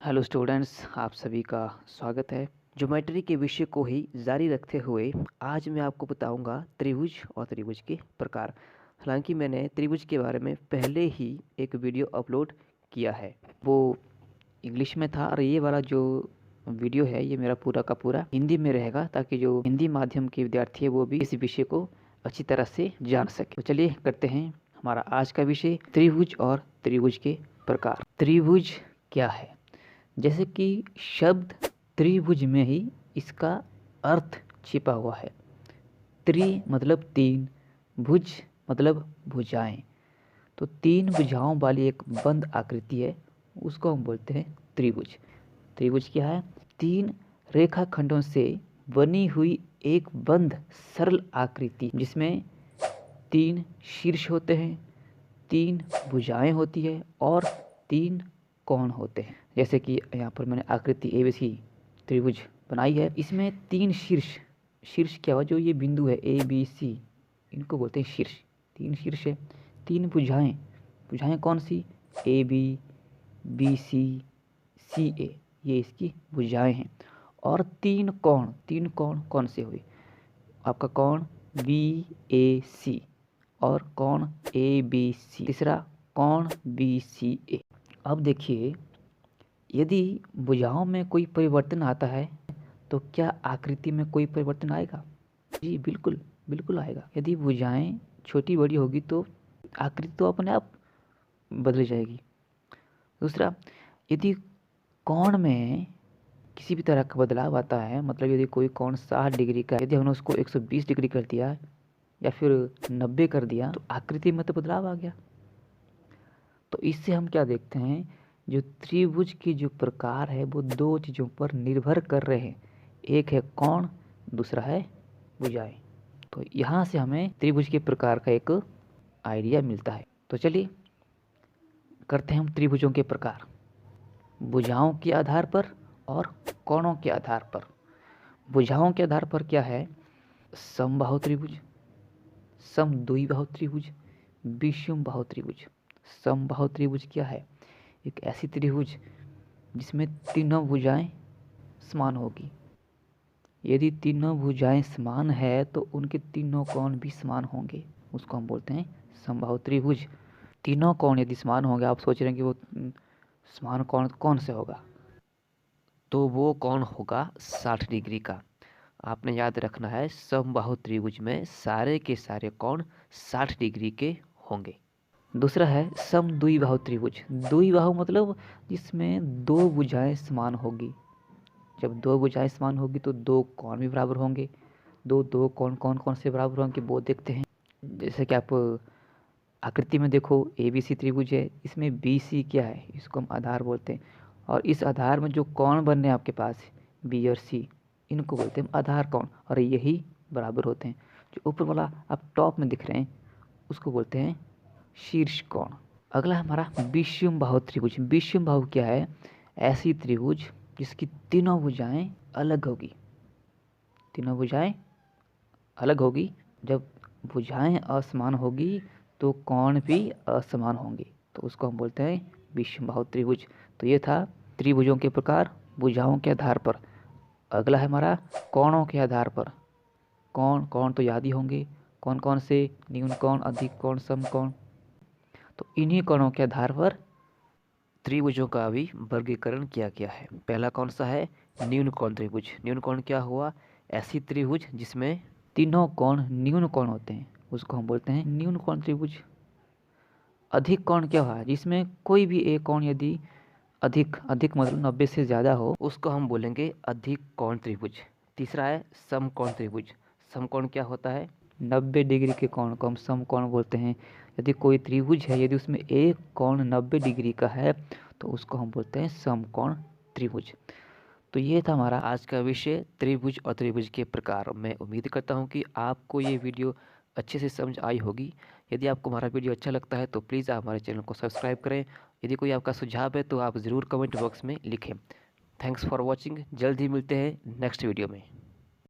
Hello students, आप सभी का स्वागत है। ज्योमेट्री के विषय को ही जारी रखते हुए आज मैं आपको बताऊंगा त्रिभुज और त्रिभुज के प्रकार। हालांकि मैंने त्रिभुज के बारे में पहले ही एक वीडियो अपलोड किया है, वो इंग्लिश में था, और ये वाला जो वीडियो है ये मेरा पूरा का पूरा हिंदी में रहेगा, ताकि जो हिंदी माध्यम के विद्यार्थी है वो भी इस विषय को अच्छी तरह से जान सके। तो चलिए करते हैं हमारा आज का विषय, त्रिभुज और त्रिभुज के प्रकार। त्रिभुज क्या है? जैसे कि शब्द त्रिभुज में ही इसका अर्थ छिपा हुआ है। त्रि मतलब तीन, भुज मतलब भुजाएं। तो तीन भुजाओं वाली एक बंद आकृति है, उसको हम बोलते हैं त्रिभुज। त्रिभुज क्या है? तीन रेखाखंडों से बनी हुई एक बंद सरल आकृति जिसमें तीन शीर्ष होते हैं, तीन भुजाएं होती है और तीन कोण होते हैं। जैसे कि यहाँ पर मैंने आकृति ABC त्रिभुज बनाई है, इसमें तीन शीर्ष क्या हुआ? जो ये बिंदु है ABC, इनको बोलते हैं शीर्ष। तीन शीर्ष है, तीन भुजाएं कौन सी? AB, BC, CA, ये इसकी भुजाएं हैं। और तीन कोण कौन से हुए? आपका कोण BAC और कोण ABC, तीसरा कोण BCA। अब देखिए, यदि भुजाओं में कोई परिवर्तन आता है तो क्या आकृति में कोई परिवर्तन आएगा? जी बिल्कुल, बिल्कुल आएगा। यदि भुजाएं छोटी बड़ी होगी तो आकृति तो अपने आप बदल जाएगी। दूसरा, यदि कोण में किसी भी तरह का बदलाव आता है, मतलब यदि कोई कोण 60 डिग्री का है, यदि हमने उसको 120 डिग्री कर दिया या फिर 90 कर दिया तो आकृति में तो बदलाव आ गया। तो इससे हम क्या देखते हैं, जो त्रिभुज की जो प्रकार है वो दो चीज़ों पर निर्भर कर रहे हैं, एक है कोण, दूसरा है भुजाएं। तो यहाँ से हमें त्रिभुज के प्रकार का एक आइडिया मिलता है। तो चलिए करते हैं हम त्रिभुजों के प्रकार, भुजाओं के आधार पर और कोणों के आधार पर। भुजाओं के आधार पर क्या है? समबाहु त्रिभुज, समद्विबाहु त्रिभुज, विषमबाहु त्रिभुज। समबाहु त्रिभुज क्या है? एक ऐसी त्रिभुज जिसमें तीनों भुजाएं समान होगी। यदि तीनों भुजाएं समान है तो उनके तीनों कोण भी समान होंगे, उसको हम बोलते हैं समबाहु त्रिभुज। तीनों कोण यदि समान होंगे, आप सोच रहे हैं कि वो समान कोण कौन से होगा? तो वो कोण होगा 60 डिग्री का। आपने याद रखना है, समबाहु त्रिभुज में सारे के सारे कोण 60 डिग्री के होंगे। दूसरा है समद्विबाहु त्रिभुज। द्विबाहु मतलब जिसमें दो भुजाएं समान होगी। जब दो भुजाएं समान होगी तो दो कोण भी बराबर होंगे। दो कोण कौन कौन से बराबर होंगे वो देखते हैं। जैसे कि आप आकृति में देखो, ABC त्रिभुज है, इसमें BC क्या है? इसको हम आधार बोलते हैं। और इस आधार में जो कोण बन रहे हैं आपके पास B और C, इनको बोलते हैं आधार कोण, और यही बराबर होते हैं। जो ऊपर वाला आप टॉप में दिख रहे हैं उसको बोलते हैं शीर्ष कोण। अगला हमारा विषमबाहु त्रिभुज। विषमबाहु क्या है? ऐसी त्रिभुज जिसकी तीनों भुजाएं अलग होगी। तीनों भुजाएं अलग होगी। जब भुजाएं असमान होगी तो कोण भी असमान होंगे, तो उसको हम बोलते हैं विषमबाहु त्रिभुज। तो ये था त्रिभुजों के प्रकार भुजाओं के आधार पर। अगला है हमारा कोणों के आधार पर। कोण तो याद ही होंगे, कौन कौन से? न्यून कोण, अधिक कोण, समकोण। तो इन्हीं कोणों के आधार पर त्रिभुजों का भी वर्गीकरण किया गया है। पहला कौन सा है? न्यून कोण त्रिभुज। न्यून कोण क्या हुआ? ऐसी त्रिभुज जिसमें तीनों कोण न्यून कोण होते हैं, उसको हम बोलते हैं न्यून कोण त्रिभुज। अधिक कोण क्या हुआ? जिसमें कोई भी एक कोण यदि अधिक मतलब 90 से ज़्यादा हो, उसको हम बोलेंगे अधिक कोण त्रिभुज। तीसरा है समकोण त्रिभुज। समकोण क्या होता है? 90 डिग्री के कोण को हम समकोण बोलते हैं। यदि कोई त्रिभुज है, यदि उसमें एक कोण 90 डिग्री का है तो उसको हम बोलते हैं समकोण त्रिभुज। तो ये था हमारा आज का विषय, त्रिभुज और त्रिभुज के प्रकार। मैं उम्मीद करता हूँ कि आपको ये वीडियो अच्छे से समझ आई होगी। यदि आपको हमारा वीडियो अच्छा लगता है तो प्लीज़ आप हमारे चैनल को सब्सक्राइब करें। यदि कोई आपका सुझाव है तो आप ज़रूर कमेंट बॉक्स में लिखें। Thanks for watching. जल्द ही मिलते हैं नेक्स्ट वीडियो में।